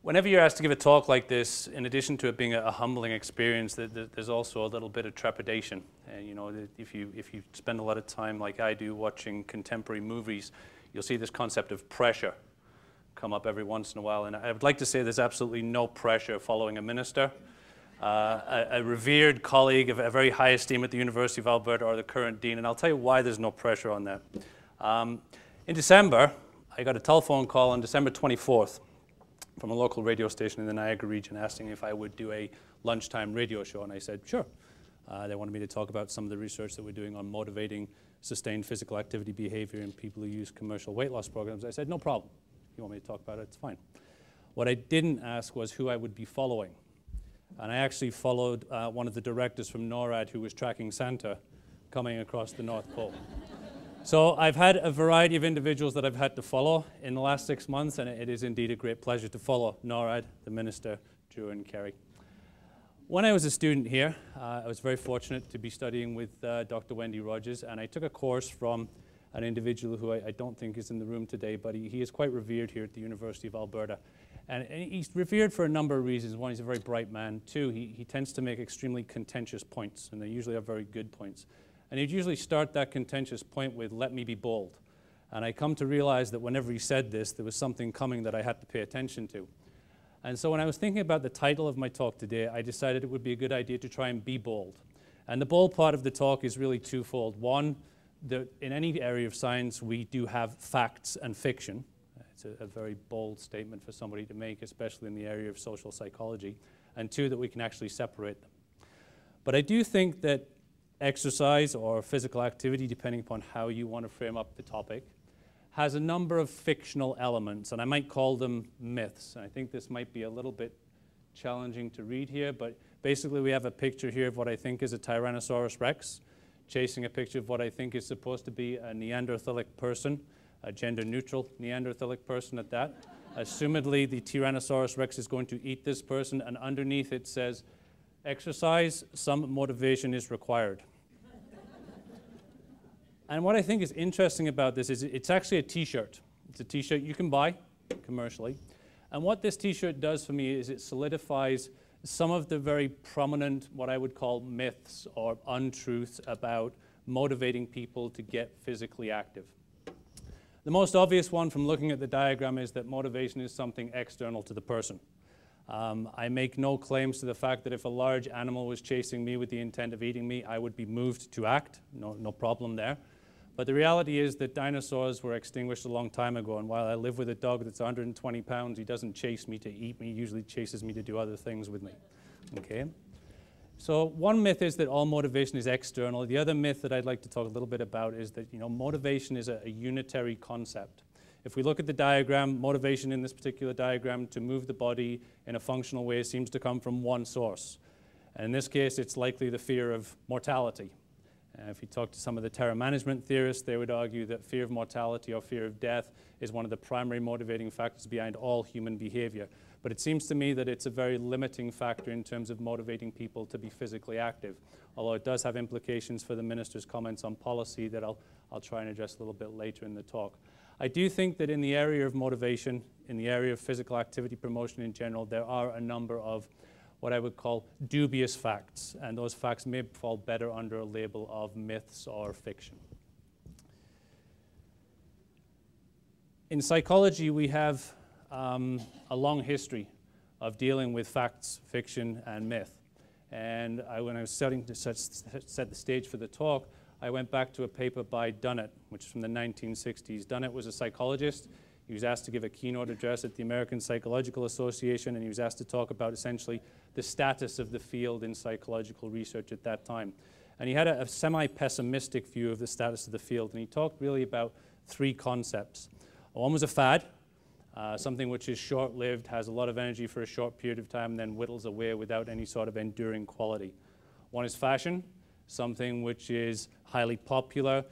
Whenever you're asked to give a talk like this, in addition to it being a humbling experience, there's also a little bit of trepidation. And you know, if you spend a lot of time, like I do, watching contemporary movies, you'll see this concept of pressure come up every once in a while. And I would like to say there's absolutely no pressure following a minister, a revered colleague of a very high esteem at the University of Alberta, or the current dean. And I'll tell you why there's no pressure on that. In December, I got a telephone call on December 24th. From a local radio station in the Niagara region asking if I would do a lunchtime radio show, and I said, sure. They wanted me to talk about some of the research that we're doing on motivating sustained physical activity behavior in people who use commercial weight loss programs. I said, no problem. You want me to talk about it? It's fine. What I didn't ask was who I would be following. And I actually followed one of the directors from NORAD who was tracking Santa coming across the North Pole. So I've had a variety of individuals that I've had to follow in the last 6 months, and it is indeed a great pleasure to follow NORAD, the Minister, Drew and Kerry. When I was a student here, I was very fortunate to be studying with Dr. Wendy Rogers, and I took a course from an individual who I don't think is in the room today, but he is quite revered here at the University of Alberta. And he's revered for a number of reasons. One, he's a very bright man. Two, he tends to make extremely contentious points, and they usually are very good points. And he'd usually start that contentious point with, let me be bold. And I come to realize that whenever he said this, there was something coming that I had to pay attention to. And so when I was thinking about the title of my talk today, I decided it would be a good idea to try and be bold. And the bold part of the talk is really twofold. One, that in any area of science, we do have facts and fiction. It's a very bold statement for somebody to make, especially in the area of social psychology. And two, that we can actually separate them. But I do think that exercise or physical activity, depending upon how you want to frame up the topic, has a number of fictional elements, and I might call them myths. And I think this might be a little bit challenging to read here, but basically we have a picture here of what I think is a Tyrannosaurus Rex, chasing a picture of what I think is supposed to be a Neanderthalic person, a gender-neutral Neanderthalic person at that. Assumedly, the Tyrannosaurus Rex is going to eat this person, and underneath it says, exercise, some motivation is required. And what I think is interesting about this is it's actually a t-shirt. It's a t-shirt you can buy commercially. And what this t-shirt does for me is it solidifies some of the very prominent, what I would call myths or untruths about motivating people to get physically active. The most obvious one from looking at the diagram is that motivation is something external to the person. I make no claims to the fact that if a large animal was chasing me with the intent of eating me, I would be moved to act. No problem there. But the reality is that dinosaurs were extinguished a long time ago, and while I live with a dog that's 120 pounds, he doesn't chase me to eat me. He usually chases me to do other things with me. Okay? So one myth is that all motivation is external. The other myth that I'd like to talk a little bit about is that motivation is a unitary concept. If we look at the diagram, motivation in this particular diagram to move the body in a functional way seems to come from one source. And in this case, it's likely the fear of mortality. If you talk to some of the terror management theorists, they would argue that fear of mortality or fear of death is one of the primary motivating factors behind all human behavior. But it seems to me that it's a very limiting factor in terms of motivating people to be physically active, although it does have implications for the minister's comments on policy that I'll try and address a little bit later in the talk. I do think that in the area of motivation, in the area of physical activity promotion in general, there are a number of what I would call dubious facts, and those facts may fall better under a label of myths or fiction. In psychology, we have a long history of dealing with facts, fiction, and myth. And when I was starting to set the stage for the talk, I went back to a paper by Dunnett, which is from the 1960s. Dunnett was a psychologist. He was asked to give a keynote address at the American Psychological Association, and he was asked to talk about essentially the status of the field in psychological research at that time. And he had a semi-pessimistic view of the status of the field, and he talked really about three concepts. One was a fad, something which is short-lived, has a lot of energy for a short period of time, and then whittles away without any sort of enduring quality. One is fashion, something which is highly popular,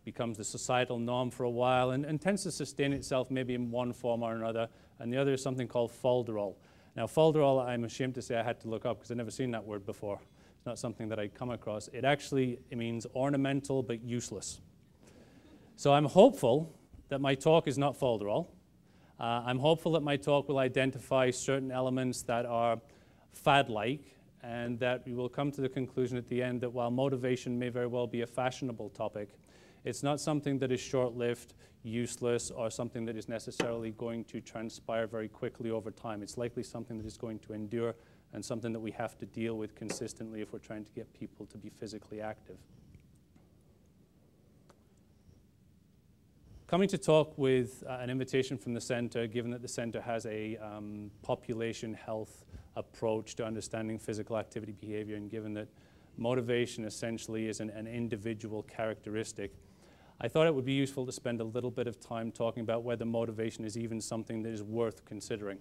becomes the societal norm for a while, and tends to sustain itself maybe in one form or another. And the other is something called folderol. Now, folderol, I'm ashamed to say I had to look up because I've never seen that word before. It's not something that I'd come across. It means ornamental but useless. So I'm hopeful that my talk is not folderol. I'm hopeful that my talk will identify certain elements that are fad-like, and that we will come to the conclusion at the end that while motivation may very well be a fashionable topic, it's not something that is short-lived, useless, or something that is necessarily going to transpire very quickly over time. It's likely something that is going to endure and something that we have to deal with consistently if we're trying to get people to be physically active. Coming to talk with an invitation from the Centre, given that the Centre has a population health approach to understanding physical activity behavior, and given that motivation essentially is an individual characteristic, I thought it would be useful to spend a little bit of time talking about whether motivation is even something that is worth considering.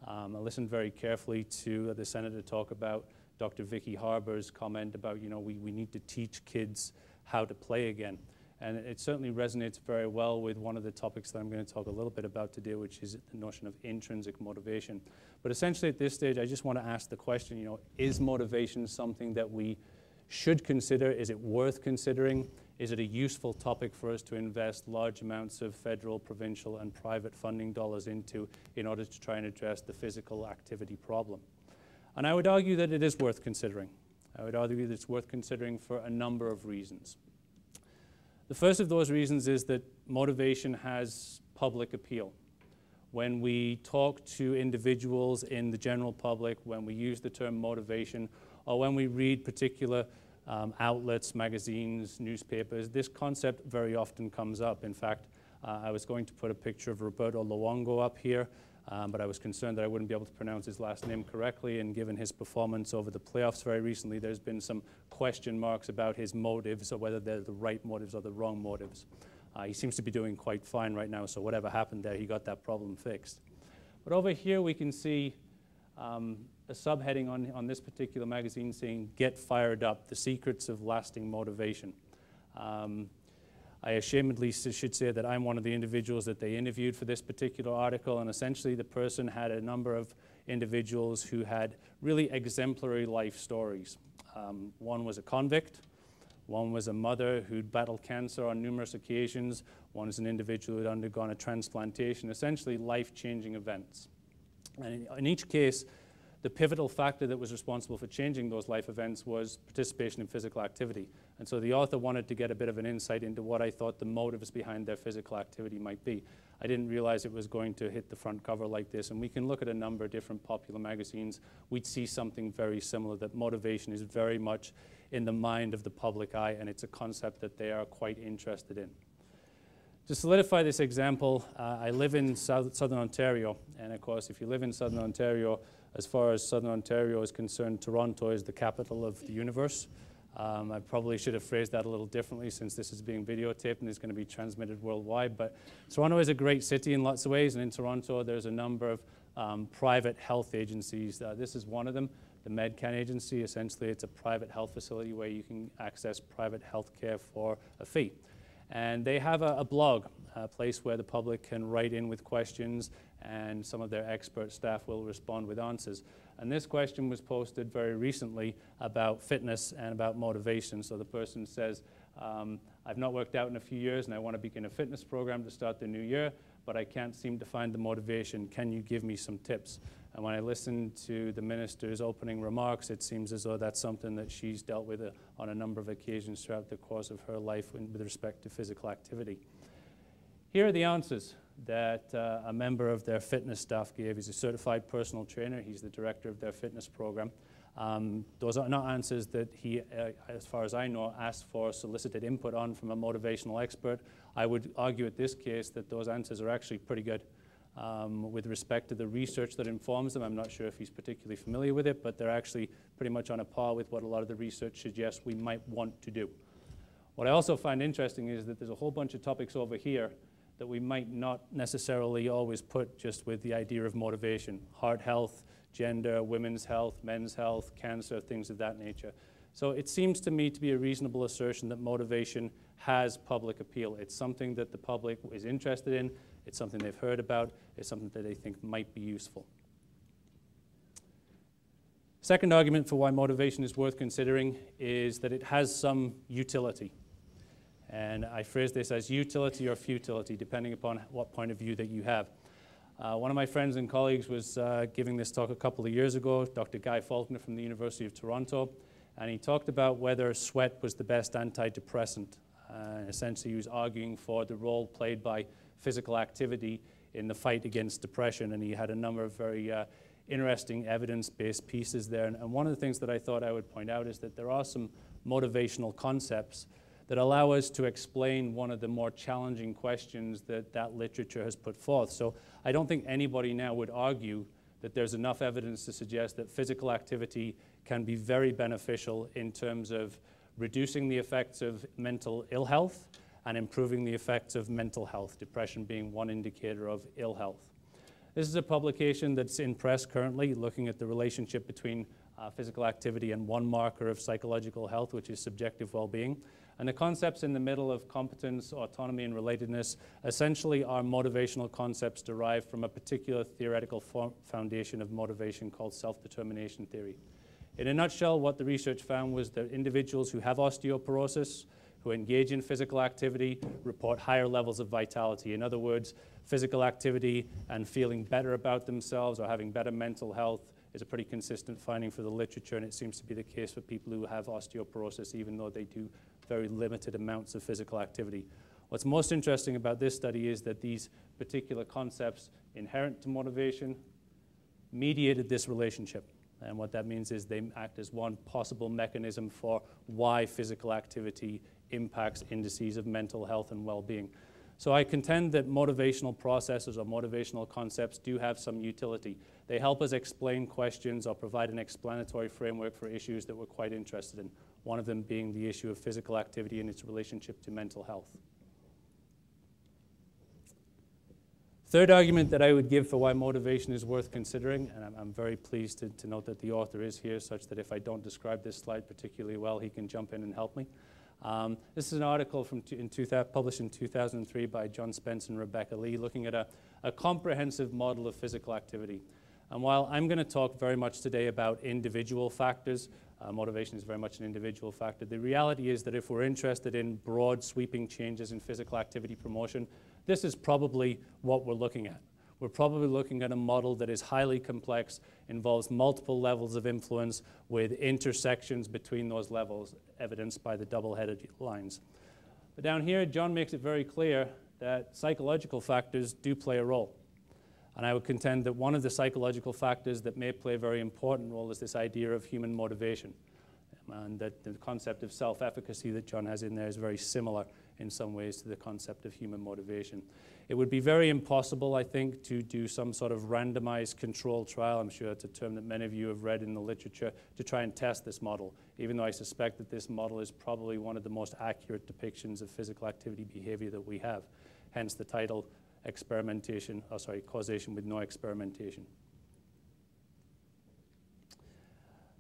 I listened very carefully to the Senator talk about Dr. Vicky Harbour's comment about, we need to teach kids how to play again. And it certainly resonates very well with one of the topics that I'm going to talk a little bit about today, which is the notion of intrinsic motivation. But essentially at this stage, I just want to ask the question, is motivation something that we should consider? Is it worth considering? Is it a useful topic for us to invest large amounts of federal, provincial, and private funding dollars into in order to try and address the physical activity problem? And I would argue that it is worth considering. I would argue that it's worth considering for a number of reasons. The first of those reasons is that motivation has public appeal. When we talk to individuals in the general public, when we use the term motivation, or when we read particular outlets, magazines, newspapers, this concept very often comes up. In fact, I was going to put a picture of Roberto Luongo up here, but I was concerned that I wouldn't be able to pronounce his last name correctly, and given his performance over the playoffs very recently, there's been some question marks about his motives, or whether they're the right motives or the wrong motives. He seems to be doing quite fine right now, so whatever happened there, he got that problem fixed. But over here we can see a subheading on this particular magazine saying, "Get Fired Up, the Secrets of Lasting Motivation." I ashamedly should say that I'm one of the individuals that they interviewed for this particular article, and essentially the person had a number of individuals who had really exemplary life stories. One was a convict, one was a mother who'd battled cancer on numerous occasions, one is an individual who'd undergone a transplantation, essentially life-changing events. And in each case, the pivotal factor that was responsible for changing those life events was participation in physical activity. And so the author wanted to get a bit of an insight into what I thought the motives behind their physical activity might be. I didn't realize it was going to hit the front cover like this, and we can look at a number of different popular magazines. We'd see something very similar, that motivation is very much in the mind of the public eye, and it's a concept that they are quite interested in. To solidify this example, I live in Southern Ontario, and of course, if you live in Southern Ontario, as far as Southern Ontario is concerned, Toronto is the capital of the universe. I probably should have phrased that a little differently, since this is being videotaped and is going to be transmitted worldwide. But Toronto is a great city in lots of ways, and in Toronto there's a number of private health agencies. This is one of them, the MedCan agency. Essentially, it's a private health facility where you can access private health care for a fee. And they have a blog, a place where the public can write in with questions, and some of their expert staff will respond with answers. And this question was posted very recently about fitness and about motivation. So the person says, I've not worked out in a few years and I want to begin a fitness program to start the new year, but I can't seem to find the motivation. Can you give me some tips? And when I listened to the minister's opening remarks, it seems as though that's something that she's dealt with on a number of occasions throughout the course of her life with respect to physical activity. Here are the answers that a member of their fitness staff gave. He's a certified personal trainer. He's the director of their fitness program. Those are not answers that he, as far as I know, asked for solicited input on from a motivational expert. I would argue at this case that those answers are actually pretty good. With respect to the research that informs them, I'm not sure if he's particularly familiar with it, but they're actually pretty much on a par with what a lot of the research suggests we might want to do. What I also find interesting is that there's a whole bunch of topics over here that we might not necessarily always put just with the idea of motivation. Heart health, gender, women's health, men's health, cancer, things of that nature. So it seems to me to be a reasonable assertion that motivation has public appeal. It's something that the public is interested in, it's something they've heard about, it's something that they think might be useful. Second argument for why motivation is worth considering is that it has some utility. And I phrase this as utility or futility, depending upon what point of view that you have. One of my friends and colleagues was giving this talk a couple of years ago, Dr. Guy Faulkner from the University of Toronto, and he talked about whether sweat was the best antidepressant. Essentially, he was arguing for the role played by physical activity in the fight against depression, and he had a number of very interesting evidence-based pieces there. And one of the things that I thought I would point out is that there are some motivational concepts that allow us to explain one of the more challenging questions that that literature has put forth. So I don't think anybody now would argue that there's enough evidence to suggest that physical activity can be very beneficial in terms of reducing the effects of mental ill health and improving the effects of mental health, depression being one indicator of ill health. This is a publication that's in press currently, looking at the relationship between physical activity and one marker of psychological health, which is subjective well-being. And the concepts in the middle of competence, autonomy, and relatedness essentially are motivational concepts derived from a particular theoretical foundation of motivation called self-determination theory. In a nutshell, what the research found was that individuals who have osteoporosis, who engage in physical activity, report higher levels of vitality. In other words, physical activity and feeling better about themselves or having better mental health is a pretty consistent finding for the literature, and it seems to be the case for people who have osteoporosis, even though they do very limited amounts of physical activity. What's most interesting about this study is that these particular concepts inherent to motivation mediated this relationship. And what that means is they act as one possible mechanism for why physical activity impacts indices of mental health and well-being. So I contend that motivational processes or motivational concepts do have some utility. They help us explain questions or provide an explanatory framework for issues that we're quite interested in, one of them being the issue of physical activity and its relationship to mental health. Third argument that I would give for why motivation is worth considering, and I'm very pleased to note that the author is here, such that if I don't describe this slide particularly well, he can jump in and help me. This is an article published in 2003 by John Spence and Rebecca Lee, looking at a comprehensive model of physical activity. And while I'm going to talk very much today about individual factors, motivation is very much an individual factor, the reality is that if we're interested in broad sweeping changes in physical activity promotion, this is probably what we're looking at. We're probably looking at a model that is highly complex, involves multiple levels of influence with intersections between those levels, evidenced by the double-headed lines. But down here, John makes it very clear that psychological factors do play a role. And I would contend that one of the psychological factors that may play a very important role is this idea of human motivation. And that the concept of self-efficacy that John has in there is very similar in some ways to the concept of human motivation. It would be very impossible, I think, to do some sort of randomized controlled trial. I'm sure that's a term that many of you have read in the literature, to try and test this model, even though I suspect that this model is probably one of the most accurate depictions of physical activity behavior that we have. Hence the title, causation with no experimentation.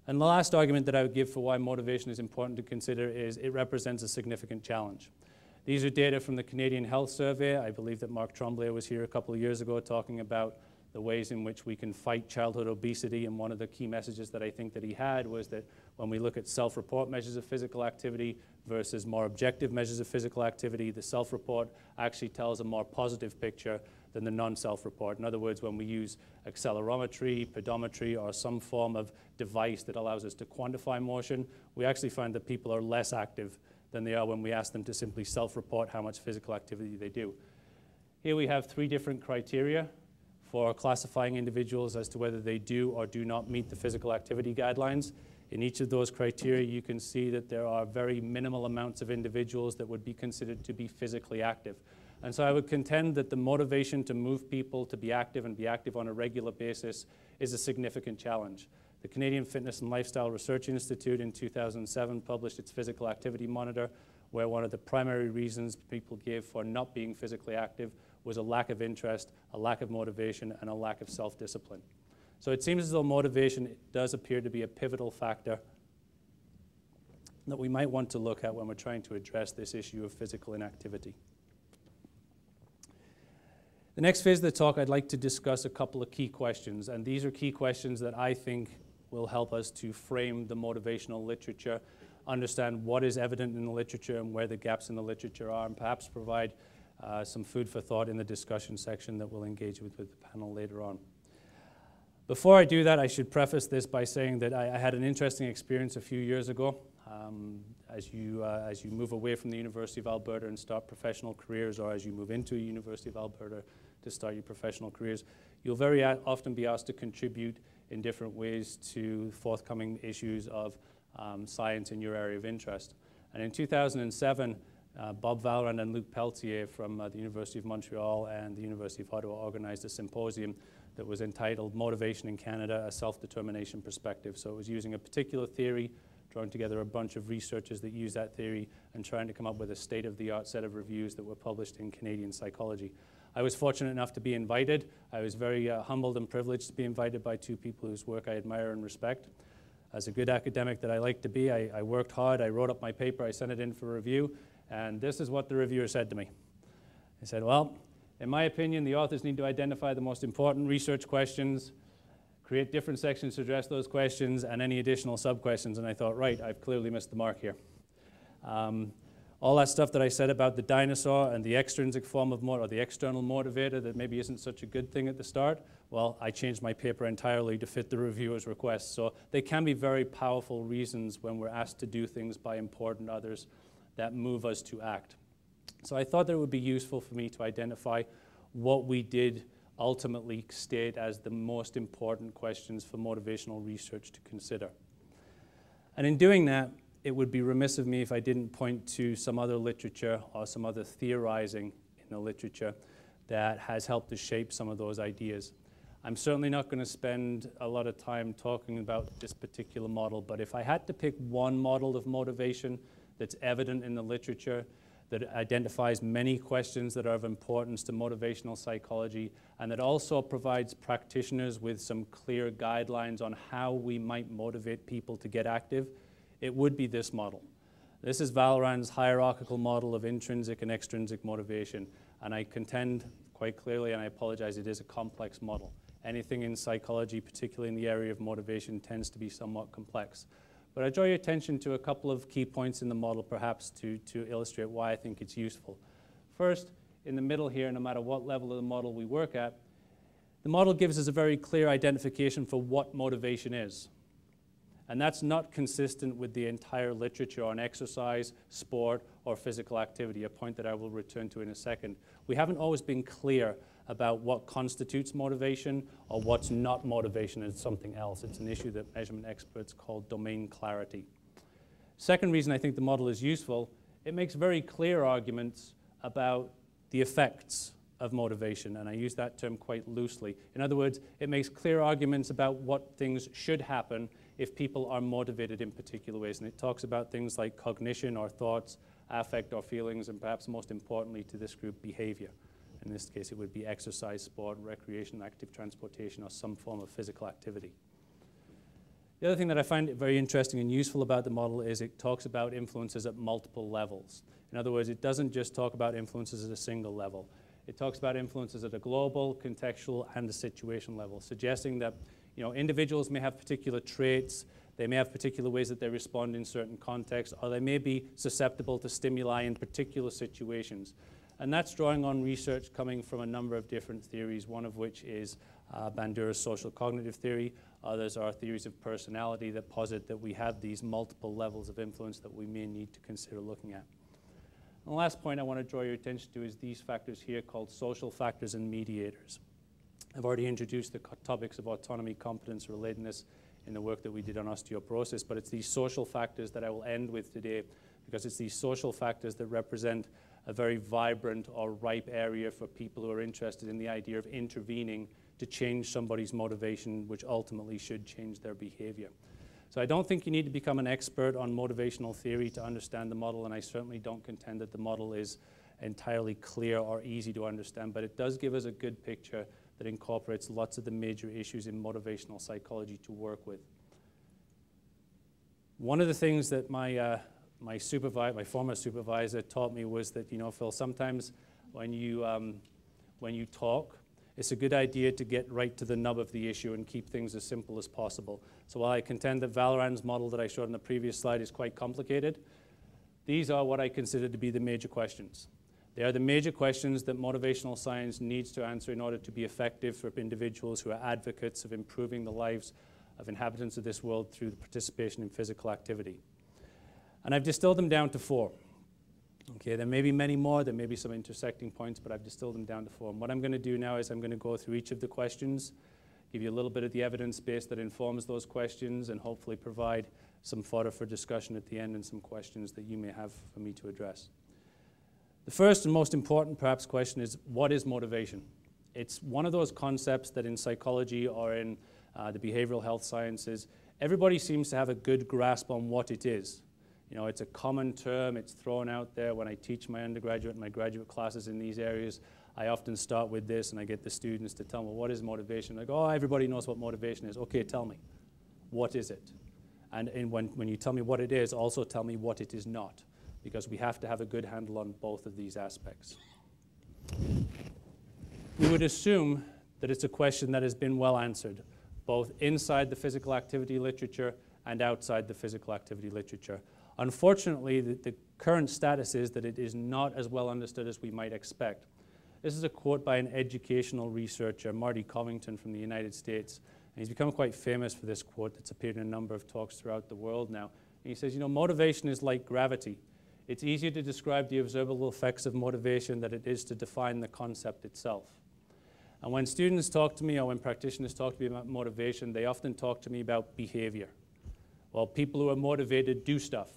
And the last argument that I would give for why motivation is important to consider is it represents a significant challenge. These are data from the Canadian Health Survey. I believe that Mark Tremblay was here a couple of years ago talking about the ways in which we can fight childhood obesity, and one of the key messages that I think that he had was that when we look at self-report measures of physical activity versus more objective measures of physical activity, the self-report actually tells a more positive picture than the non-self-report. In other words, when we use accelerometry, pedometry, or some form of device that allows us to quantify motion, we actually find that people are less active than they are when we ask them to simply self-report how much physical activity they do. Here we have 3 different criteria for classifying individuals as to whether they do or do not meet the physical activity guidelines. In each of those criteria, you can see that there are very minimal amounts of individuals that would be considered to be physically active. And so I would contend that the motivation to move people to be active and be active on a regular basis is a significant challenge. The Canadian Fitness and Lifestyle Research Institute in 2007 published its Physical Activity Monitor, where one of the primary reasons people gave for not being physically active was a lack of interest, a lack of motivation, and a lack of self-discipline. So it seems as though motivation does appear to be a pivotal factor that we might want to look at when we're trying to address this issue of physical inactivity. The next phase of the talk, I'd like to discuss a couple of key questions, and these are key questions that I think will help us to frame the motivational literature, understand what is evident in the literature and where the gaps in the literature are, and perhaps provide some food for thought in the discussion section that we'll engage with the panel later on. Before I do that, I should preface this by saying that I had an interesting experience a few years ago. As you move away from the University of Alberta and start professional careers, or as you move into the University of Alberta to start your professional careers, you'll very often be asked to contribute in different ways to forthcoming issues of science in your area of interest. And in 2007, Bob Valrand and Luc Peltier from the University of Montreal and the University of Ottawa organized a symposium that was entitled Motivation in Canada, a Self-Determination Perspective. So it was using a particular theory, drawing together a bunch of researchers that use that theory and trying to come up with a state-of-the-art set of reviews that were published in Canadian Psychology. I was fortunate enough to be invited. I was very humbled and privileged to be invited by two people whose work I admire and respect. As a good academic that I like to be, I worked hard, I wrote up my paper, I sent it in for review, and this is what the reviewer said to me. He said, well, in my opinion, the authors need to identify the most important research questions, create different sections to address those questions, and any additional sub-questions. And I thought, right, I've clearly missed the mark here. All that stuff that I said about the dinosaur and the extrinsic form of or the external motivator that maybe isn't such a good thing at the start, well, I changed my paper entirely to fit the reviewer's request. So they can be very powerful reasons when we're asked to do things by important others that move us to act. So I thought that it would be useful for me to identify what we did ultimately state as the most important questions for motivational research to consider. And in doing that, it would be remiss of me if I didn't point to some other literature or some other theorizing in the literature that has helped to shape some of those ideas. I'm certainly not going to spend a lot of time talking about this particular model, but if I had to pick one model of motivation that's evident in the literature, that identifies many questions that are of importance to motivational psychology, and that also provides practitioners with some clear guidelines on how we might motivate people to get active, it would be this model. This is Valrand's hierarchical model of intrinsic and extrinsic motivation, and I contend quite clearly, and I apologize, it is a complex model. Anything in psychology, particularly in the area of motivation, tends to be somewhat complex. But I draw your attention to a couple of key points in the model, perhaps to illustrate why I think it's useful. First, in the middle here, no matter what level of the model we work at, the model gives us a very clear identification for what motivation is. And that's not consistent with the entire literature on exercise, sport, or physical activity, a point that I will return to in a second. We haven't always been clear about what constitutes motivation or what's not motivation and something else. It's an issue that measurement experts call domain clarity. Second reason I think the model is useful, it makes very clear arguments about the effects of motivation, and I use that term quite loosely. In other words, it makes clear arguments about what things should happen if people are motivated in particular ways, and it talks about things like cognition or thoughts, affect or feelings, and perhaps most importantly to this group, behavior. In this case, it would be exercise, sport, recreation, active transportation, or some form of physical activity. The other thing that I find very interesting and useful about the model is it talks about influences at multiple levels. In other words, it doesn't just talk about influences at a single level. It talks about influences at a global, contextual, and a situation level, suggesting that individuals may have particular traits, they may have particular ways that they respond in certain contexts, or they may be susceptible to stimuli in particular situations. And that's drawing on research coming from a number of different theories, one of which is Bandura's social cognitive theory. Others are theories of personality that posit that we have these multiple levels of influence that we may need to consider looking at. And the last point I want to draw your attention to is these factors here called social factors and mediators. I've already introduced the topics of autonomy, competence, relatedness in the work that we did on osteoporosis, but it's these social factors that I will end with today, because it's these social factors that represent a very vibrant or ripe area for people who are interested in the idea of intervening to change somebody's motivation, which ultimately should change their behavior. So I don't think you need to become an expert on motivational theory to understand the model, and I certainly don't contend that the model is entirely clear or easy to understand, but it does give us a good picture that incorporates lots of the major issues in motivational psychology to work with. One of the things that my former supervisor taught me was that, Phil, sometimes when you talk, it's a good idea to get right to the nub of the issue and keep things as simple as possible. So while I contend that Valrand's model that I showed on the previous slide is quite complicated, these are what I consider to be the major questions. They are the major questions that motivational science needs to answer in order to be effective for individuals who are advocates of improving the lives of inhabitants of this world through the participation in physical activity. And I've distilled them down to 4. Okay, there may be many more, there may be some intersecting points, but I've distilled them down to 4. And what I'm going to do now is I'm going to go through each of the questions, give you a little bit of the evidence base that informs those questions, and hopefully provide some fodder for discussion at the end and some questions that you may have for me to address. The first and most important, perhaps, question is, what is motivation? It's one of those concepts that in psychology or in the behavioral health sciences, everybody seems to have a good grasp on what it is. You know, it's a common term, it's thrown out there. When I teach my undergraduate and my graduate classes in these areas, I often start with this and I get the students to tell me, what is motivation? They go, oh, everybody knows what motivation is. Okay, tell me, what is it? And when you tell me what it is, also tell me what it is not, because we have to have a good handle on both of these aspects. We would assume that it's a question that has been well answered, both inside the physical activity literature and outside the physical activity literature. Unfortunately, the current status is that it is not as well understood as we might expect. This is a quote by an educational researcher, Marty Covington from the United States. And he's become quite famous for this quote that's appeared in a number of talks throughout the world now. And he says, you know, motivation is like gravity. It's easier to describe the observable effects of motivation than it is to define the concept itself. And when students talk to me or when practitioners talk to me about motivation, they often talk to me about behavior. Well, people who are motivated do stuff.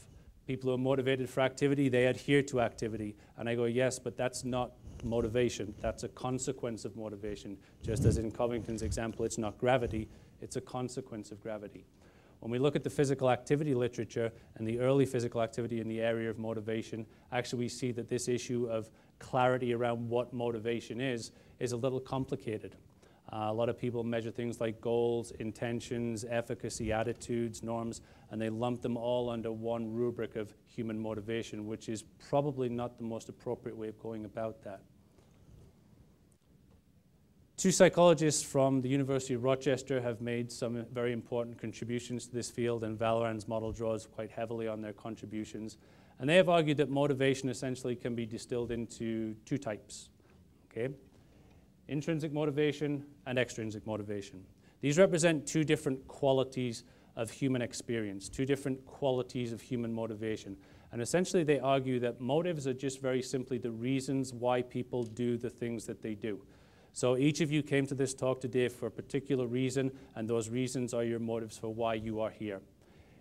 People who are motivated for activity, they adhere to activity. And I go, yes, but that's not motivation. That's a consequence of motivation. Just as in Covington's example, it's not gravity, it's a consequence of gravity. When we look at the physical activity literature and the early physical activity in the area of motivation, actually we see that this issue of clarity around what motivation is a little complicated. A lot of people measure things like goals, intentions, efficacy, attitudes, norms, and they lump them all under one rubric of human motivation, which is probably not the most appropriate way of going about that. Two psychologists from the University of Rochester have made some very important contributions to this field, and Vallerand's model draws quite heavily on their contributions. And they have argued that motivation essentially can be distilled into 2 types. Okay? Intrinsic motivation and extrinsic motivation. These represent 2 different qualities of human experience, 2 different qualities of human motivation. And essentially they argue that motives are just very simply the reasons why people do the things that they do. So each of you came to this talk today for a particular reason, and those reasons are your motives for why you are here.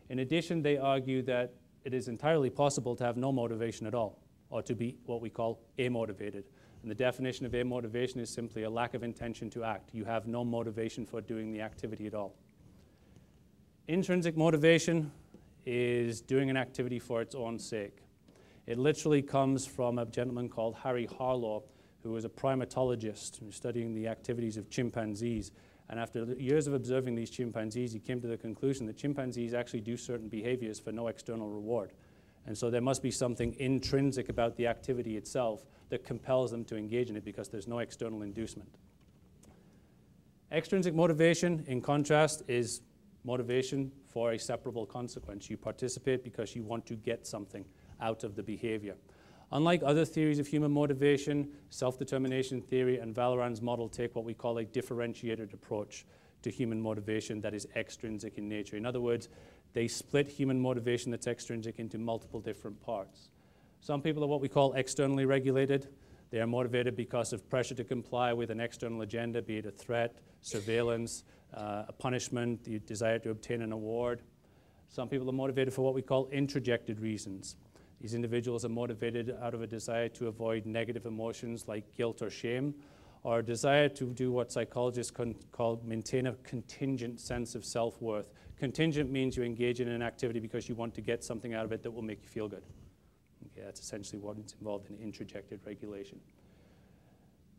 In addition, they argue that it is entirely possible to have no motivation at all, or to be what we call amotivated. And the definition of amotivation is simply a lack of intention to act. You have no motivation for doing the activity at all. Intrinsic motivation is doing an activity for its own sake. It literally comes from a gentleman called Harry Harlow, who was a primatologist who was studying the activities of chimpanzees. And after years of observing these chimpanzees, he came to the conclusion that chimpanzees actually do certain behaviors for no external reward. And so there must be something intrinsic about the activity itself that compels them to engage in it because there's no external inducement. Extrinsic motivation, in contrast, is motivation for a separable consequence. You participate because you want to get something out of the behavior. Unlike other theories of human motivation, self-determination theory and Vallerand's model take what we call a differentiated approach to human motivation that is extrinsic in nature. In other words, they split human motivation that's extrinsic into multiple different parts. Some people are what we call externally regulated. They are motivated because of pressure to comply with an external agenda, be it a threat, surveillance, a punishment, the desire to obtain an award. Some people are motivated for what we call introjected reasons. These individuals are motivated out of a desire to avoid negative emotions like guilt or shame, or a desire to do what psychologists call maintain a contingent sense of self-worth. Contingent means you engage in an activity because you want to get something out of it that will make you feel good. Okay, that's essentially what is involved in introjected regulation.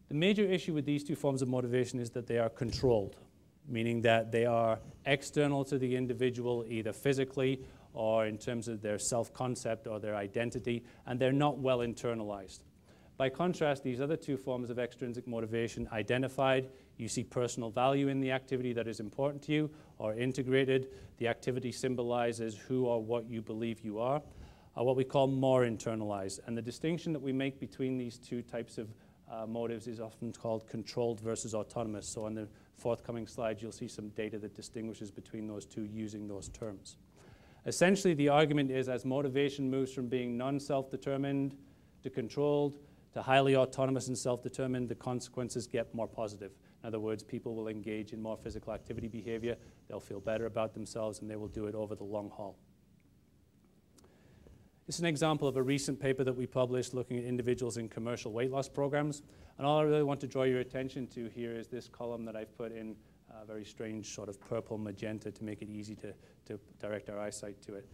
The major issue with these 2 forms of motivation is that they are controlled, meaning that they are external to the individual either physically or in terms of their self-concept or their identity, and they're not well internalized. By contrast, these other 2 forms of extrinsic motivation, identified, you see personal value in the activity that is important to you, or integrated, the activity symbolizes who or what you believe you are. are what we call more internalized. And the distinction that we make between these two types of motives is often called controlled versus autonomous. So on the forthcoming slides, you'll see some data that distinguishes between those two using those terms. Essentially, the argument is as motivation moves from being non-self-determined to controlled to highly autonomous and self-determined, the consequences get more positive. In other words, people will engage in more physical activity behavior, they'll feel better about themselves, and they will do it over the long haul. This is an example of a recent paper that we published looking at individuals in commercial weight loss programs. And all I really want to draw your attention to here is this column that I've put in a very strange sort of purple magenta to make it easy to direct our eyesight to it.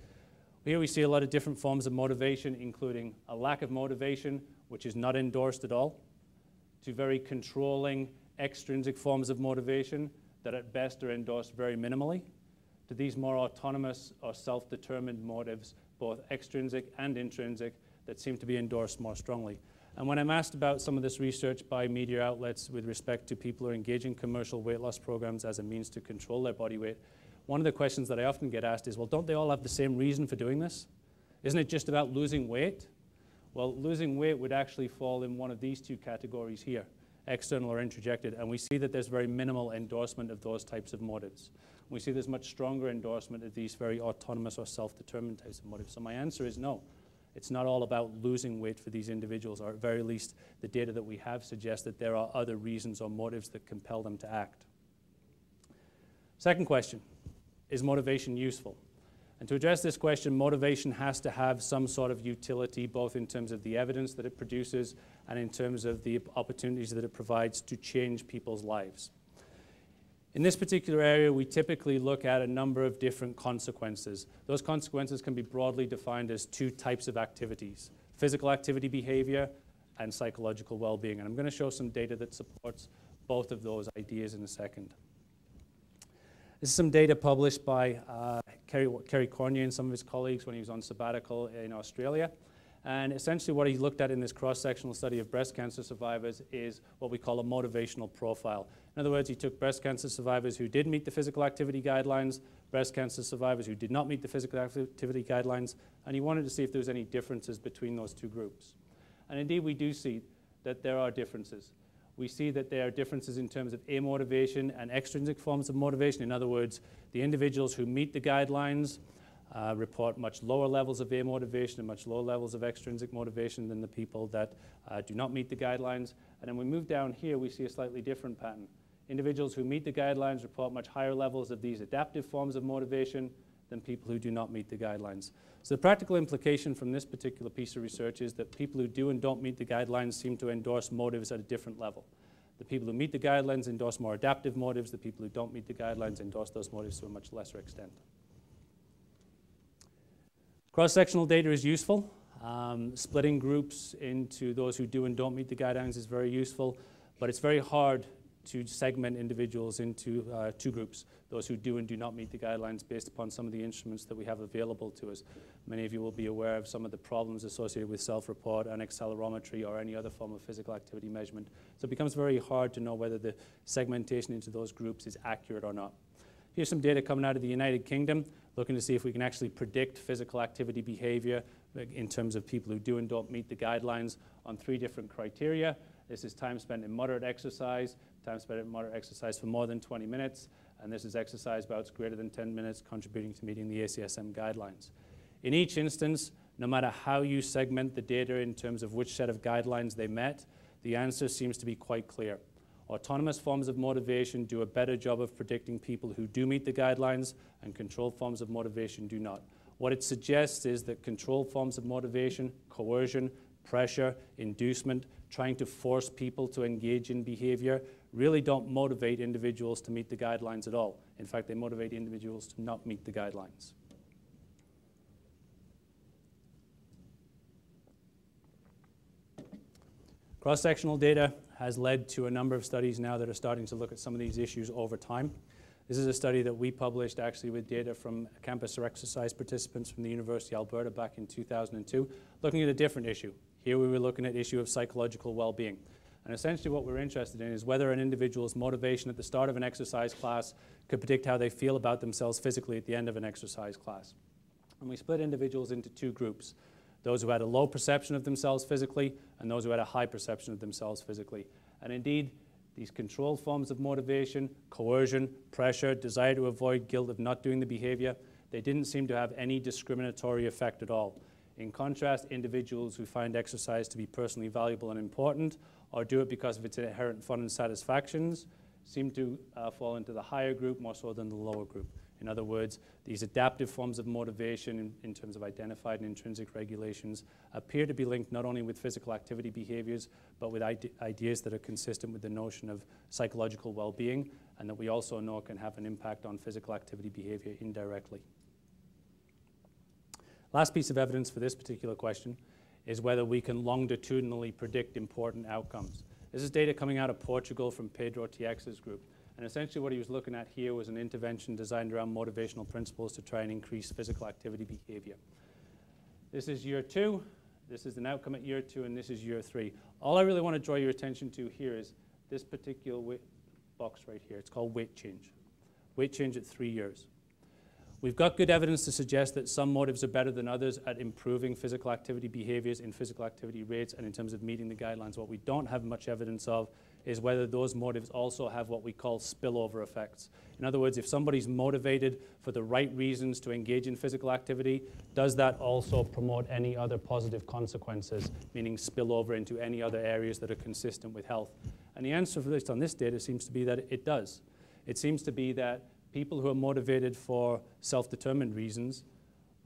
Here we see a lot of different forms of motivation, including a lack of motivation, which is not endorsed at all, to very controlling extrinsic forms of motivation that at best are endorsed very minimally, to these more autonomous or self-determined motives, both extrinsic and intrinsic, that seem to be endorsed more strongly. And when I'm asked about some of this research by media outlets with respect to people who are engaging in commercial weight loss programs as a means to control their body weight, one of the questions that I often get asked is, well, don't they all have the same reason for doing this? Isn't it just about losing weight? Well, losing weight would actually fall in one of these two categories here, external or introjected, and we see that there's very minimal endorsement of those types of motives. We see there's much stronger endorsement of these very autonomous or self-determined types of motives. So my answer is no. It's not all about losing weight for these individuals, or at very least the data that we have suggests that there are other reasons or motives that compel them to act. Second question, is motivation useful? And to address this question, motivation has to have some sort of utility, both in terms of the evidence that it produces and in terms of the opportunities that it provides to change people's lives. In this particular area, we typically look at a number of different consequences. Those consequences can be broadly defined as two types of activities: physical activity behavior and psychological well-being. And I'm going to show some data that supports both of those ideas in a second. This is some data published by Kerry Cornier and some of his colleagues when he was on sabbatical in Australia. And essentially what he looked at in this cross-sectional study of breast cancer survivors is what we call a motivational profile. In other words, he took breast cancer survivors who did meet the physical activity guidelines, breast cancer survivors who did not meet the physical activity guidelines, and he wanted to see if there was any differences between those two groups. And indeed, we do see that there are differences. We see that there are differences in terms of amotivation and extrinsic forms of motivation. In other words, the individuals who meet the guidelines report much lower levels of amotivation and much lower levels of extrinsic motivation than the people that do not meet the guidelines. And then we move down here, we see a slightly different pattern. Individuals who meet the guidelines report much higher levels of these adaptive forms of motivation than people who do not meet the guidelines. So the practical implication from this particular piece of research is that people who do and don't meet the guidelines seem to endorse motives at a different level. The people who meet the guidelines endorse more adaptive motives. The people who don't meet the guidelines endorse those motives to a much lesser extent. Cross-sectional data is useful. Splitting groups into those who do and don't meet the guidelines is very useful, but it's very hard to segment individuals into two groups, those who do and do not meet the guidelines based upon some of the instruments that we have available to us. Many of you will be aware of some of the problems associated with self-report and accelerometry or any other form of physical activity measurement. So it becomes very hard to know whether the segmentation into those groups is accurate or not. Here's some data coming out of the United Kingdom, looking to see if we can actually predict physical activity behavior in terms of people who do and don't meet the guidelines on 3 different criteria. This is time spent in moderate exercise, time spent in moderate exercise for more than 20 minutes, and this is exercise bouts greater than 10 minutes contributing to meeting the ACSM guidelines. In each instance, no matter how you segment the data in terms of which set of guidelines they met, the answer seems to be quite clear. Autonomous forms of motivation do a better job of predicting people who do meet the guidelines, and controlled forms of motivation do not. What it suggests is that controlled forms of motivation, coercion, pressure, inducement, trying to force people to engage in behavior, really don't motivate individuals to meet the guidelines at all. In fact, they motivate individuals to not meet the guidelines. Cross-sectional data has led to a number of studies now that are starting to look at some of these issues over time. This is a study that we published actually with data from campus or exercise participants from the University of Alberta back in 2002, looking at a different issue. Here we were looking at the issue of psychological well-being. And essentially what we're interested in is whether an individual's motivation at the start of an exercise class could predict how they feel about themselves physically at the end of an exercise class. And we split individuals into two groups, those who had a low perception of themselves physically and those who had a high perception of themselves physically. And indeed, these controlled forms of motivation, coercion, pressure, desire to avoid guilt of not doing the behavior, they didn't seem to have any discriminatory effect at all. In contrast, individuals who find exercise to be personally valuable and important, or do it because of its inherent fun and satisfactions, seem to fall into the higher group more so than the lower group. In other words, these adaptive forms of motivation in terms of identified and intrinsic regulations appear to be linked not only with physical activity behaviors, but with ideas that are consistent with the notion of psychological well-being, and that we also know can have an impact on physical activity behavior indirectly. Last piece of evidence for this particular question is whether we can longitudinally predict important outcomes. This is data coming out of Portugal from Pedro TX's group. And essentially what he was looking at here was an intervention designed around motivational principles to try and increase physical activity behavior. This is year 2, this is an outcome at year 2, and this is year 3. All I really want to draw your attention to here is this particular box right here. It's called weight change. Weight change at 3 years. We've got good evidence to suggest that some motives are better than others at improving physical activity behaviors in physical activity rates and in terms of meeting the guidelines. What we don't have much evidence of is whether those motives also have what we call spillover effects. In other words, if somebody's motivated for the right reasons to engage in physical activity, does that also promote any other positive consequences, meaning spill over into any other areas that are consistent with health? And the answer based on this data seems to be that it does. It seems to be that people who are motivated for self-determined reasons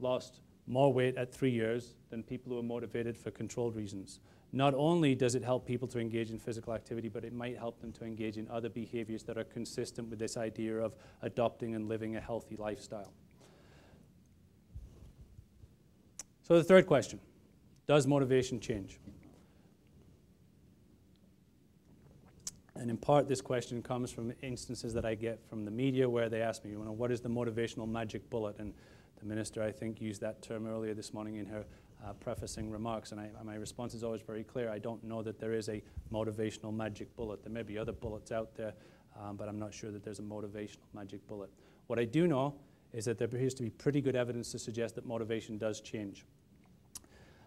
lost more weight at 3 years than people who are motivated for controlled reasons. Not only does it help people to engage in physical activity, but it might help them to engage in other behaviors that are consistent with this idea of adopting and living a healthy lifestyle. So the third question, does motivation change? And in part, this question comes from instances that I get from the media where they ask me, what is the motivational magic bullet? And the minister, I think, used that term earlier this morning in her prefacing remarks, and my response is always very clear. I don't know that there is a motivational magic bullet. There may be other bullets out there, but I'm not sure that there's a motivational magic bullet. What I do know is that there appears to be pretty good evidence to suggest that motivation does change.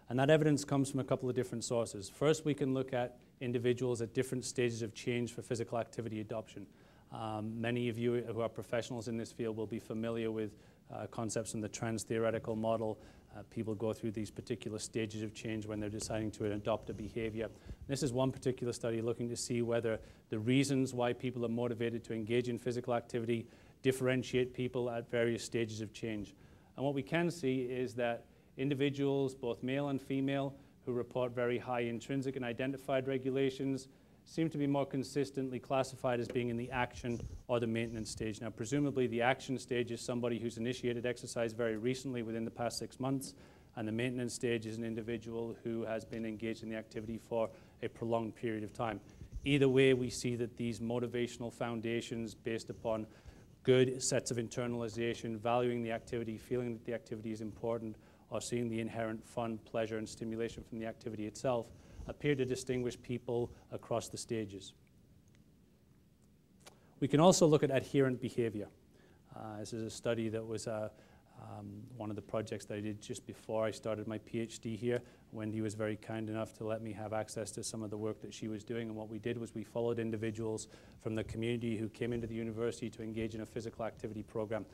And that evidence comes from a couple of different sources. First, we can look at individuals at different stages of change for physical activity adoption. Many of you who are professionals in this field will be familiar with concepts from the trans-theoretical model. People go through these particular stages of change when they're deciding to adopt a behavior. This is one particular study looking to see whether the reasons why people are motivated to engage in physical activity differentiate people at various stages of change. And what we can see is that individuals, both male and female, who report very high intrinsic and identified regulations seem to be more consistently classified as being in the action or the maintenance stage. Now, presumably the action stage is somebody who's initiated exercise very recently within the past 6 months, and the maintenance stage is an individual who has been engaged in the activity for a prolonged period of time. Either way, we see that these motivational foundations based upon good sets of internalization, valuing the activity, feeling that the activity is important, or seeing the inherent fun, pleasure, and stimulation from the activity itself appear to distinguish people across the stages. We can also look at adherent behavior. This is a study that was one of the projects that I did just before I started my PhD here. Wendy was very kind enough to let me have access to some of the work that she was doing, and what we did was we followed individuals from the community who came into the university to engage in a physical activity program.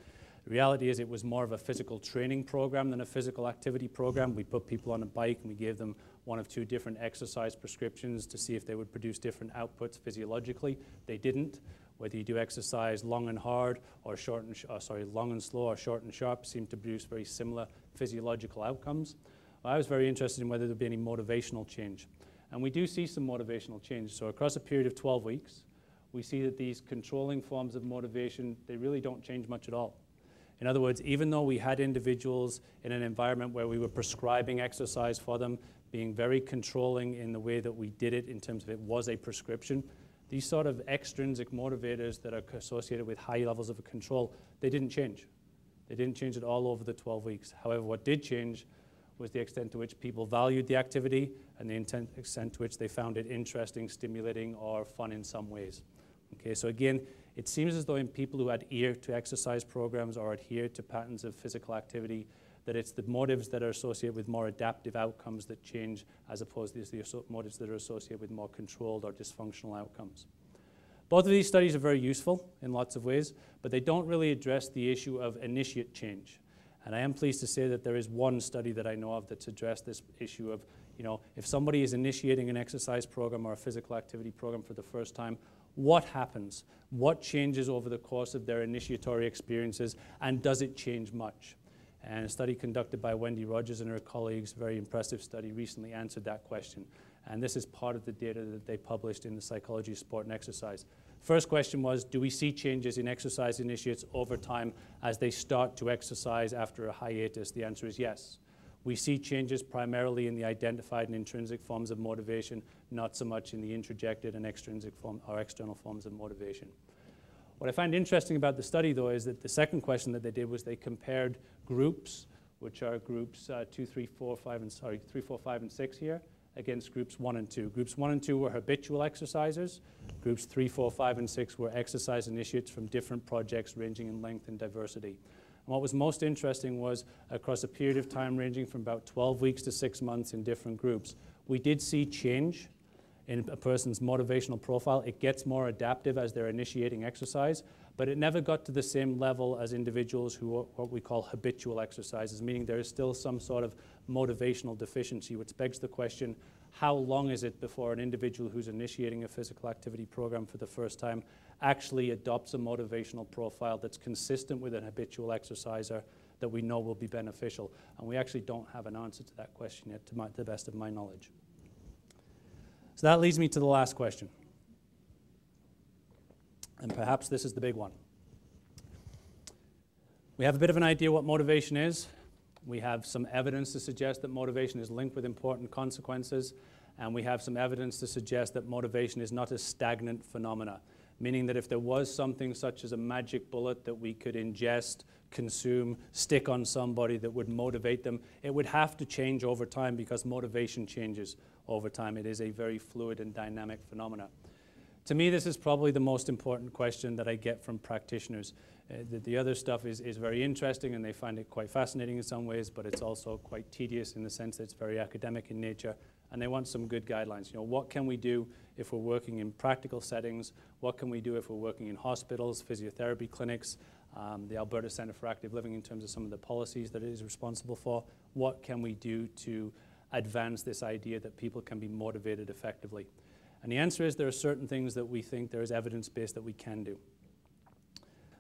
The reality is it was more of a physical training program than a physical activity program. We put people on a bike and we gave them one of 2 different exercise prescriptions to see if they would produce different outputs physiologically. They didn't. Whether you do exercise long and hard or long and slow or short and sharp seemed to produce very similar physiological outcomes. I was very interested in whether there would be any motivational change. And we do see some motivational change. So across a period of 12 weeks, we see that these controlling forms of motivation, they really don't change much at all. In other words, even though we had individuals in an environment where we were prescribing exercise for them, being very controlling in the way that we did it in terms of it was a prescription, these sort of extrinsic motivators that are associated with high levels of control, they didn't change. They didn't change at all over the 12 weeks. However, what did change was the extent to which people valued the activity and the extent to which they found it interesting, stimulating, or fun in some ways. Okay, so again, it seems as though in people who adhere to exercise programs or adhere to patterns of physical activity, that it's the motives that are associated with more adaptive outcomes that change as opposed to the motives that are associated with more controlled or dysfunctional outcomes. Both of these studies are very useful in lots of ways, but they don't really address the issue of initiate change. And I am pleased to say that there is one study that I know of that's addressed this issue of, if somebody is initiating an exercise program or a physical activity program for the first time, what happens? What changes over the course of their initiatory experiences, and does it change much? And a study conducted by Wendy Rogers and her colleagues, a very impressive study, recently answered that question. And this is part of the data that they published in the Psychology of Sport and Exercise. First question was, do we see changes in exercise initiates over time as they start to exercise after a hiatus? The answer is yes. We see changes primarily in the identified and intrinsic forms of motivation, not so much in the introjected and extrinsic or external forms of motivation. What I find interesting about the study, though, is that the second question that they did was they compared groups, which are groups 3, 4, 5, and 6 here, against groups 1 and 2. Groups 1 and 2 were habitual exercisers. Groups 3, 4, 5, and 6 were exercise initiates from different projects ranging in length and diversity. And what was most interesting was across a period of time ranging from about 12 weeks to 6 months in different groups, we did see change in a person's motivational profile. It gets more adaptive as they're initiating exercise, but it never got to the same level as individuals who are what we call habitual exercisers, meaning there is still some sort of motivational deficiency, which begs the question, how long is it before an individual who's initiating a physical activity program for the first time actually adopts a motivational profile that's consistent with an habitual exerciser that we know will be beneficial? And we actually don't have an answer to that question yet, to the best of my knowledge. So that leads me to the last question. And perhaps this is the big one. We have a bit of an idea what motivation is. We have some evidence to suggest that motivation is linked with important consequences. And we have some evidence to suggest that motivation is not a stagnant phenomena, meaning that if there was something such as a magic bullet that we could ingest, consume, stick on somebody that would motivate them, it would have to change over time because motivation changes over time. It is a very fluid and dynamic phenomena. To me, this is probably the most important question that I get from practitioners. The other stuff is very interesting and they find it quite fascinating in some ways, but it's also quite tedious in the sense that it's very academic in nature, and they want some good guidelines. What can we do if we're working in practical settings? What can we do if we're working in hospitals, physiotherapy clinics, the Alberta Centre for Active Living in terms of some of the policies that it is responsible for? What can we do to advance this idea that people can be motivated effectively? And the answer is there are certain things that we think there is evidence-based that we can do.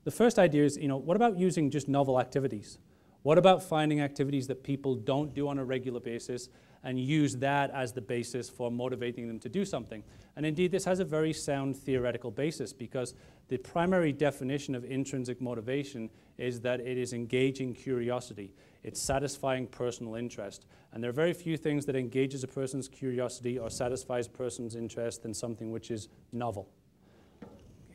The first idea is, what about using just novel activities? What about finding activities that people don't do on a regular basis and use that as the basis for motivating them to do something? And indeed, this has a very sound theoretical basis because the primary definition of intrinsic motivation is that it is engaging curiosity. It's satisfying personal interest. And there are very few things that engages a person's curiosity or satisfies a person's interest than something which is novel.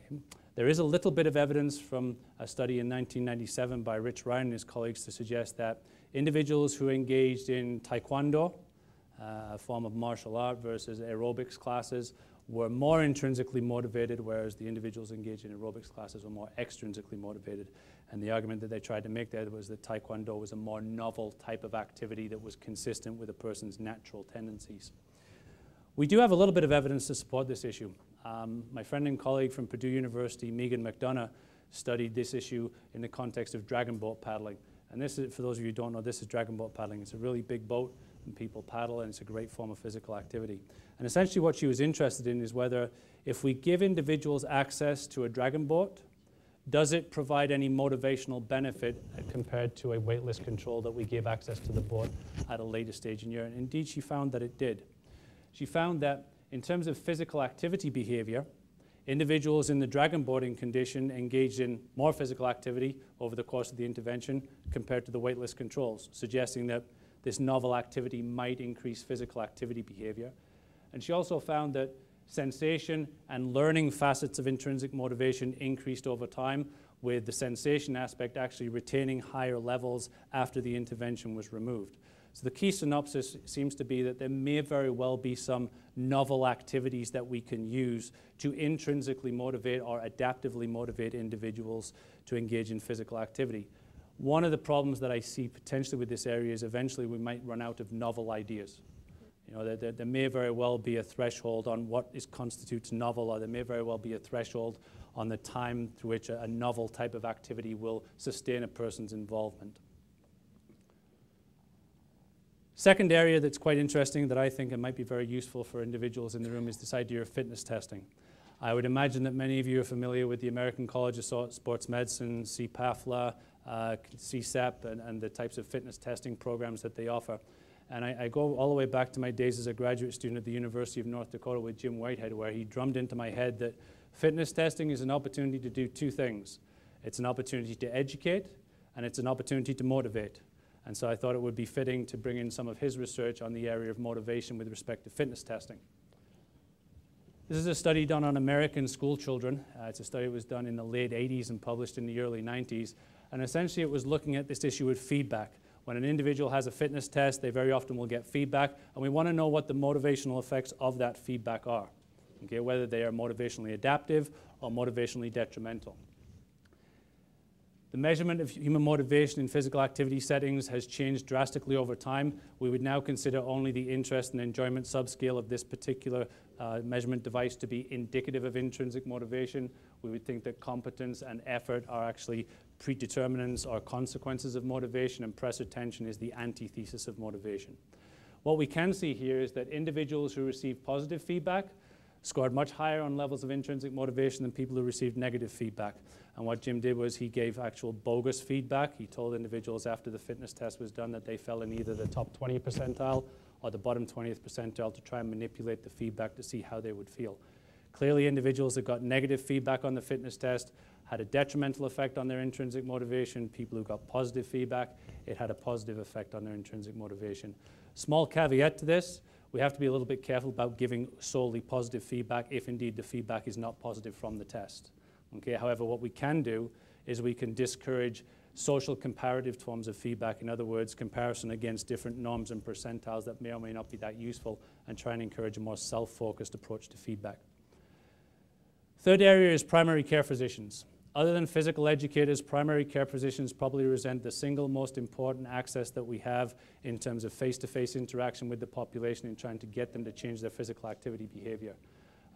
Okay. There is a little bit of evidence from a study in 1997 by Rich Ryan and his colleagues to suggest that individuals who engaged in taekwondo, a form of martial art, versus aerobics classes were more intrinsically motivated, whereas the individuals engaged in aerobics classes were more extrinsically motivated. And the argument that they tried to make there was that taekwondo was a more novel type of activity that was consistent with a person's natural tendencies. We do have a little bit of evidence to support this issue. My friend and colleague from Purdue University, Megan McDonough, studied this issue in the context of dragon boat paddling. And this is, for those of you who don't know, this is dragon boat paddling. It's a really big boat and people paddle, and it's a great form of physical activity. And essentially what she was interested in is whether if we give individuals access to a dragon boat, does it provide any motivational benefit compared to a weightless control that we give access to the boat at a later stage in year? And indeed, she found that it did. She found that in terms of physical activity behavior, individuals in the dragon boating condition engaged in more physical activity over the course of the intervention compared to the weightless controls, suggesting that this novel activity might increase physical activity behavior. And she also found that sensation and learning facets of intrinsic motivation increased over time, with the sensation aspect actually retaining higher levels after the intervention was removed. So the key synopsis seems to be that there may very well be some novel activities that we can use to intrinsically motivate or adaptively motivate individuals to engage in physical activity. One of the problems that I see potentially with this area is eventually we might run out of novel ideas. You know, there may very well be a threshold on what constitutes novel, or there may very well be a threshold on the time through which a novel type of activity will sustain a person's involvement. Second area that's quite interesting that I think it might be very useful for individuals in the room is this idea of fitness testing. I would imagine that many of you are familiar with the American College of Sports Medicine, CPAFLA, CSEP, and the types of fitness testing programs that they offer. And I go all the way back to my days as a graduate student at the University of North Dakota with Jim Whitehead, where he drummed into my head that fitness testing is an opportunity to do two things. It's an opportunity to educate, and it's an opportunity to motivate. And so I thought it would be fitting to bring in some of his research on the area of motivation with respect to fitness testing. This is a study done on American school children. It's a study that was done in the late 80s and published in the early 90s. And essentially it was looking at this issue of feedback. When an individual has a fitness test, they very often will get feedback, and we want to know what the motivational effects of that feedback are, okay, whether they are motivationally adaptive or motivationally detrimental. The measurement of human motivation in physical activity settings has changed drastically over time. We would now consider only the interest and enjoyment subscale of this particular measurement device to be indicative of intrinsic motivation. We would think that competence and effort are actually predeterminants or consequences of motivation, and press attention is the antithesis of motivation. What we can see here is that individuals who receive positive feedback scored much higher on levels of intrinsic motivation than people who received negative feedback. And what Jim did was he gave actual bogus feedback. He told individuals after the fitness test was done that they fell in either the top 20th percentile or the bottom 20th percentile to try and manipulate the feedback to see how they would feel. Clearly, individuals that got negative feedback on the fitness test had a detrimental effect on their intrinsic motivation. People who got positive feedback, it had a positive effect on their intrinsic motivation. Small caveat to this, we have to be a little bit careful about giving solely positive feedback if indeed the feedback is not positive from the test. Okay, however, what we can do is we can discourage social comparative forms of feedback. In other words, comparison against different norms and percentiles that may or may not be that useful, and try and encourage a more self-focused approach to feedback. Third area is primary care physicians. Other than physical educators, primary care physicians probably represent the single most important access that we have in terms of face-to-face interaction with the population in trying to get them to change their physical activity behavior.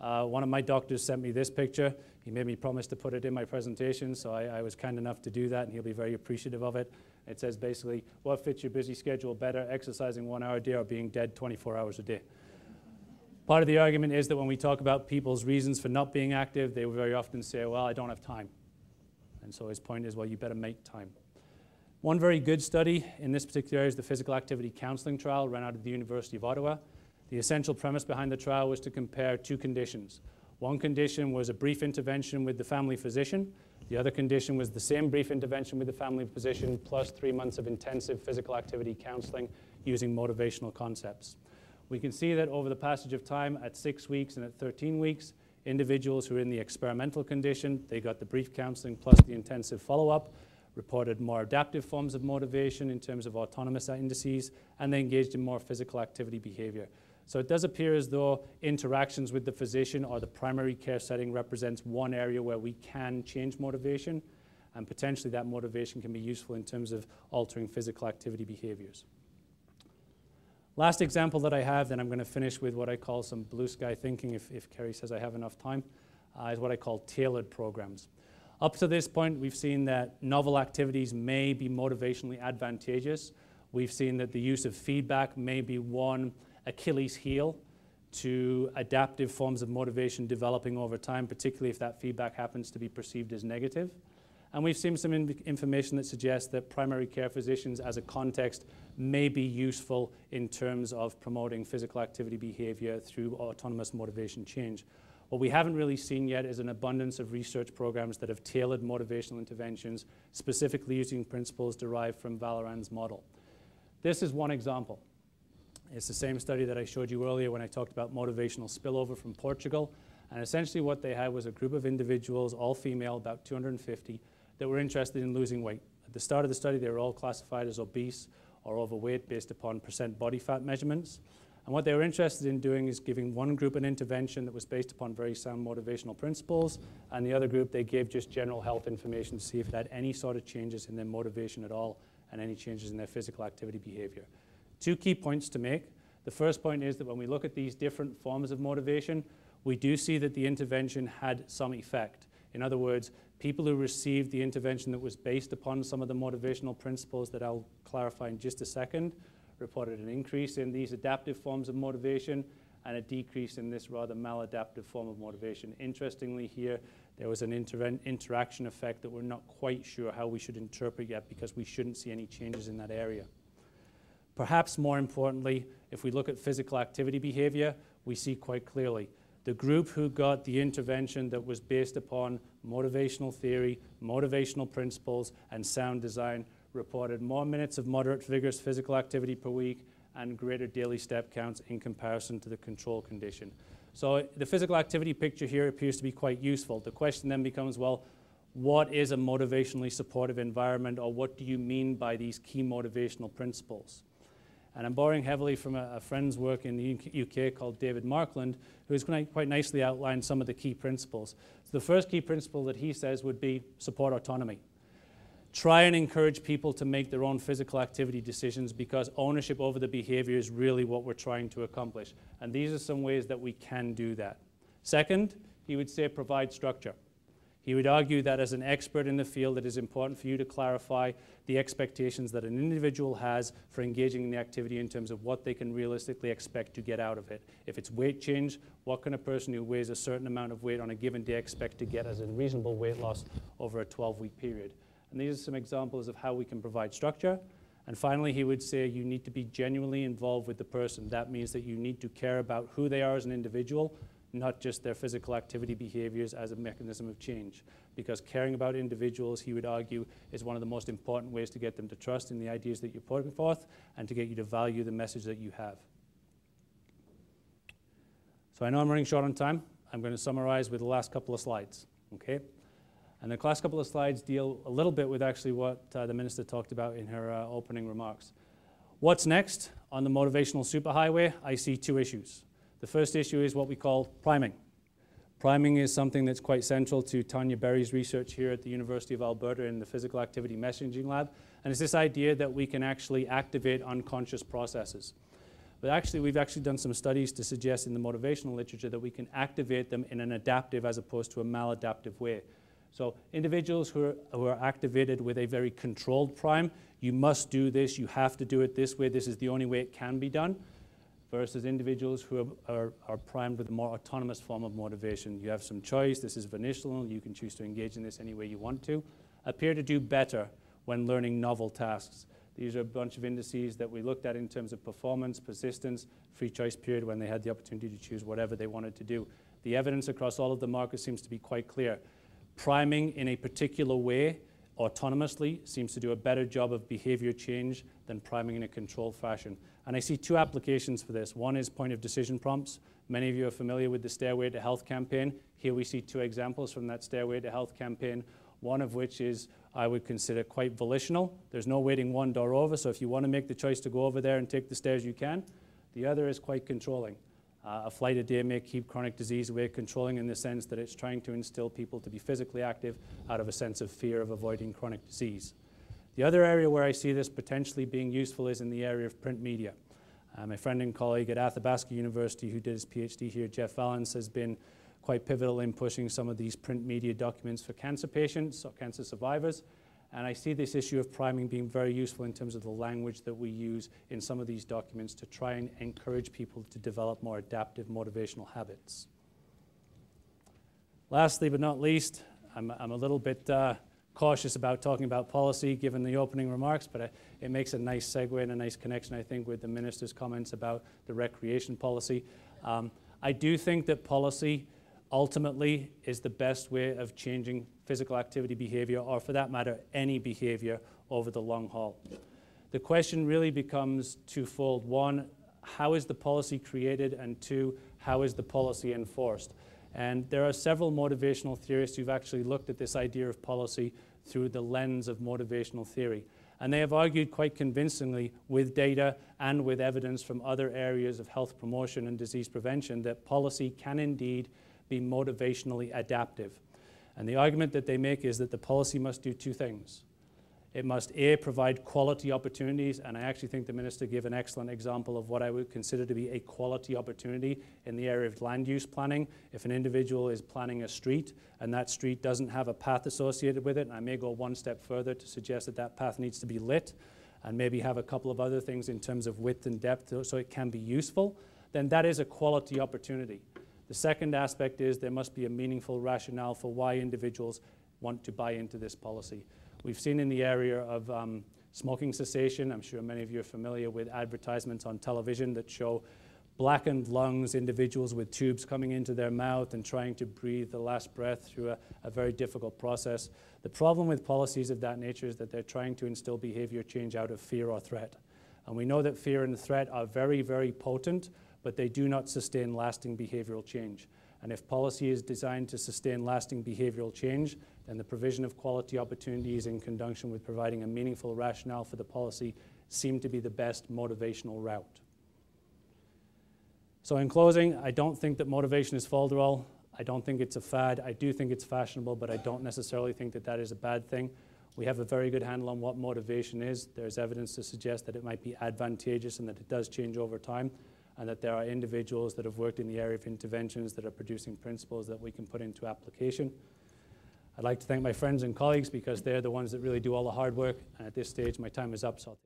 One of my doctors sent me this picture. He made me promise to put it in my presentation, so I was kind enough to do that, and he'll be very appreciative of it. It says basically, what fits your busy schedule better, exercising 1 hour a day or being dead 24 hours a day? Part of the argument is that when we talk about people's reasons for not being active, they will very often say, well, I don't have time. And so his point is, well, you better make time. One very good study in this particular area is the physical activity counseling trial run out of the University of Ottawa. The essential premise behind the trial was to compare two conditions. One condition was a brief intervention with the family physician. The other condition was the same brief intervention with the family physician plus 3 months of intensive physical activity counseling using motivational concepts. We can see that over the passage of time at 6 weeks and at 13 weeks, individuals who are in the experimental condition, they got the brief counseling plus the intensive follow-up, reported more adaptive forms of motivation in terms of autonomous indices, and they engaged in more physical activity behavior. So it does appear as though interactions with the physician or the primary care setting represents one area where we can change motivation, and potentially that motivation can be useful in terms of altering physical activity behaviors. Last example that I have, then I'm going to finish with what I call some blue sky thinking, if Kerry says I have enough time, is what I call tailored programs. Up to this point, we've seen that novel activities may be motivationally advantageous. We've seen that the use of feedback may be one Achilles heel to adaptive forms of motivation developing over time, particularly if that feedback happens to be perceived as negative. And we've seen some information that suggests that primary care physicians as a context may be useful in terms of promoting physical activity behavior through autonomous motivation change. What we haven't really seen yet is an abundance of research programs that have tailored motivational interventions, specifically using principles derived from Vallerand's model. This is one example. It's the same study that I showed you earlier when I talked about motivational spillover from Portugal. And essentially what they had was a group of individuals, all female, about 250, that were interested in losing weight. At the start of the study, they were all classified as obese or overweight based upon percent body fat measurements. And what they were interested in doing is giving one group an intervention that was based upon very sound motivational principles, and the other group they gave just general health information to see if it had any sort of changes in their motivation at all and any changes in their physical activity behavior. 2 key points to make. The first point is that when we look at these different forms of motivation, we do see that the intervention had some effect. In other words, people who received the intervention that was based upon some of the motivational principles that I'll clarify in just a second reported an increase in these adaptive forms of motivation and a decrease in this rather maladaptive form of motivation. Interestingly here, there was an interaction effect that we're not quite sure how we should interpret yet because we shouldn't see any changes in that area. Perhaps more importantly, if we look at physical activity behavior, we see quite clearly the group who got the intervention that was based upon motivational theory, motivational principles, and sound design reported more minutes of moderate vigorous physical activity per week and greater daily step counts in comparison to the control condition. So the physical activity picture here appears to be quite useful. The question then becomes, well, what is a motivationally supportive environment, or what do you mean by these key motivational principles? And I'm borrowing heavily from a friend's work in the UK called David Markland, who has quite nicely outlined some of the key principles. So the first key principle that he says would be support autonomy. Try and encourage people to make their own physical activity decisions because ownership over the behavior is really what we're trying to accomplish. And these are some ways that we can do that. Second, he would say provide structure. He would argue that as an expert in the field, it is important for you to clarify the expectations that an individual has for engaging in the activity in terms of what they can realistically expect to get out of it. If it's weight change, what can a person who weighs a certain amount of weight on a given day expect to get as a reasonable weight loss over a 12-week period? And these are some examples of how we can provide structure. And finally, he would say you need to be genuinely involved with the person. That means that you need to care about who they are as an individual, not just their physical activity behaviors as a mechanism of change. Because caring about individuals, he would argue, is one of the most important ways to get them to trust in the ideas that you're putting forth and to get you to value the message that you have. So I know I'm running short on time. I'm going to summarize with the last couple of slides, okay? And the last couple of slides deal a little bit with actually what the minister talked about in her opening remarks. What's next on the motivational superhighway? I see 2 issues. The first issue is what we call priming. Priming is something that's quite central to Tanya Berry's research here at the University of Alberta in the Physical Activity Messaging Lab. And it's this idea that we can actually activate unconscious processes. But actually, we've actually done some studies to suggest in the motivational literature that we can activate them in an adaptive as opposed to a maladaptive way. So individuals who are activated with a very controlled prime, you must do this, you have to do it this way, this is the only way it can be done, versus individuals who are primed with a more autonomous form of motivation. You have some choice, this is volitional, you can choose to engage in this any way you want to, appear to do better when learning novel tasks. These are a bunch of indices that we looked at in terms of performance, persistence, free choice period when they had the opportunity to choose whatever they wanted to do. The evidence across all of the markers seems to be quite clear. Priming in a particular way, autonomously, seems to do a better job of behavior change than priming in a controlled fashion. And I see 2 applications for this. One is point of decision prompts. Many of you are familiar with the Stairway to Health campaign. Here we see 2 examples from that Stairway to Health campaign, one of which is, I would consider, quite volitional. There's no waiting one door over, so if you want to make the choice to go over there and take the stairs, you can. The other is quite controlling. A flight a day may keep chronic disease away, controlling in the sense that it's trying to instill people to be physically active out of a sense of fear of avoiding chronic disease. The other area where I see this potentially being useful is in the area of print media. My friend and colleague at Athabasca University who did his PhD here, Jeff Valance, has been quite pivotal in pushing some of these print media documents for cancer patients or cancer survivors. And I see this issue of priming being very useful in terms of the language that we use in some of these documents to try and encourage people to develop more adaptive motivational habits. Lastly but not least, I'm a little bit cautious about talking about policy given the opening remarks, but it makes a nice segue and a nice connection, I think, with the minister's comments about the recreation policy. I do think that policy ultimately is the best way of changing physical activity behavior, or for that matter, any behavior over the long haul. The question really becomes twofold. One, how is the policy created? And 2, how is the policy enforced? And there are several motivational theorists who've actually looked at this idea of policy through the lens of motivational theory. And they have argued quite convincingly with data and with evidence from other areas of health promotion and disease prevention that policy can indeed be motivationally adaptive. And the argument that they make is that the policy must do two things. It must, A, provide quality opportunities, and I actually think the Minister gave an excellent example of what I would consider to be a quality opportunity in the area of land use planning. If an individual is planning a street and that street doesn't have a path associated with it, and I may go one step further to suggest that that path needs to be lit and maybe have a couple of other things in terms of width and depth so it can be useful, then that is a quality opportunity. The second aspect is there must be a meaningful rationale for why individuals want to buy into this policy. We've seen in the area of smoking cessation, I'm sure many of you are familiar with advertisements on television that show blackened lungs, individuals with tubes coming into their mouth and trying to breathe the last breath through a very difficult process. The problem with policies of that nature is that they're trying to instill behavior change out of fear or threat. And we know that fear and threat are very, very potent, but they do not sustain lasting behavioral change. And if policy is designed to sustain lasting behavioral change, then the provision of quality opportunities in conjunction with providing a meaningful rationale for the policy seem to be the best motivational route. So in closing, I don't think that motivation is falderall. I don't think it's a fad. I do think it's fashionable, but I don't necessarily think that that is a bad thing. We have a very good handle on what motivation is. There's evidence to suggest that it might be advantageous and that it does change over time, and that there are individuals that have worked in the area of interventions that are producing principles that we can put into application. I'd like to thank my friends and colleagues because they're the ones that really do all the hard work, and at this stage my time is up. So